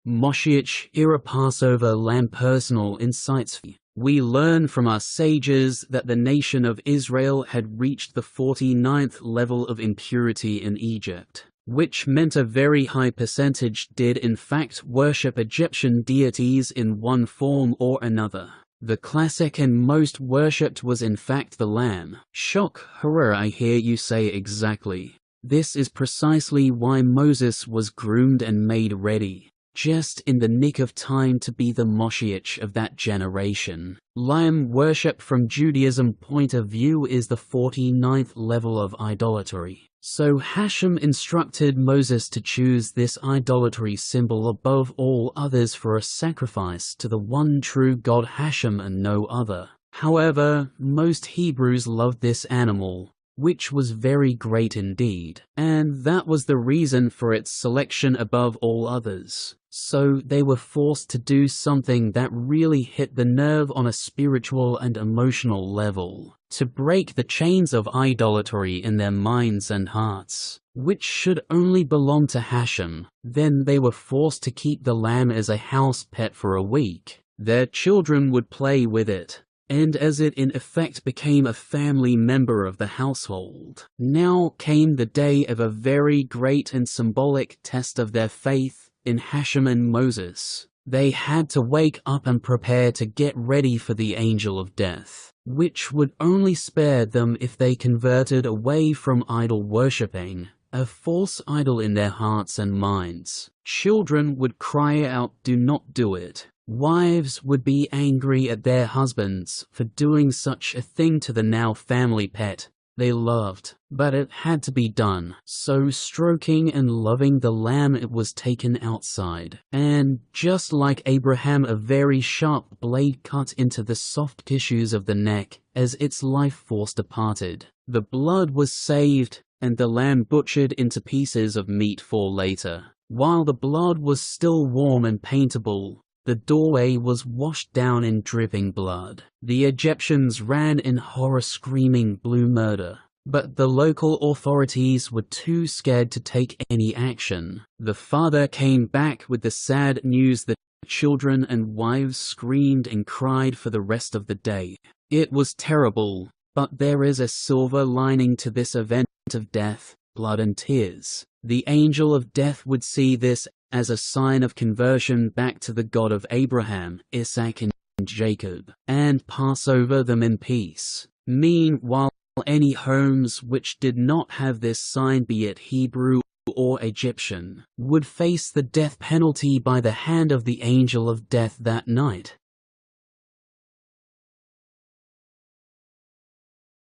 MoShiach era Passover lamb. Personal insights. We learn from our sages that the nation of Israel had reached the 49th level of impurity in Egypt, which meant a very high percentage did in fact worship Egyptian deities in one form or another. The classic and most worshipped was in fact the lamb. Shock, horror, I hear you say exactly. This is precisely why Moses was groomed and made ready, just in the nick of time to be the MoShiach of that generation. Lamb worship from Judaism point of view is the 49th level of idolatry. So HaShem instructed Moses to choose this idolatry symbol above all others for a sacrifice to the one true God HaShem and no other. However, most Hebrews loved this animal, which was very great indeed, and that was the reason for its selection above all others. So they were forced to do something that really hit the nerve on a spiritual and emotional level, to break the chains of idolatry in their minds and hearts, which should only belong to HaShem. Then they were forced to keep the lamb as a house pet for a week. Their children would play with it, and as it in effect became a family member of the household. Now came the day of a very great and symbolic test of their faith in HaShem and Moses. They had to wake up and prepare to get ready for the angel of death, which would only spare them if they converted away from idol worshipping, a false idol in their hearts and minds. Children would cry out, "Do not do it." Wives would be angry at their husbands for doing such a thing to the now family pet they loved, but it had to be done. So stroking and loving the lamb, it was taken outside, and just like Abraham, a very sharp blade cut into the soft tissues of the neck as its life force departed. The blood was saved, and the lamb butchered into pieces of meat for later. While the blood was still warm and paintable, the doorway was washed down in dripping blood. The Egyptians ran in horror, screaming blue murder, but the local authorities were too scared to take any action. The father came back with the sad news that children and wives screamed and cried for the rest of the day. It was terrible, but there is a silver lining to this event of death, blood and tears. The angel of death would see this as a sign of conversion back to the God of Abraham, Isaac and Jacob, and pass over them in peace. Meanwhile, any homes which did not have this sign, be it Hebrew or Egyptian, would face the death penalty by the hand of the angel of death that night.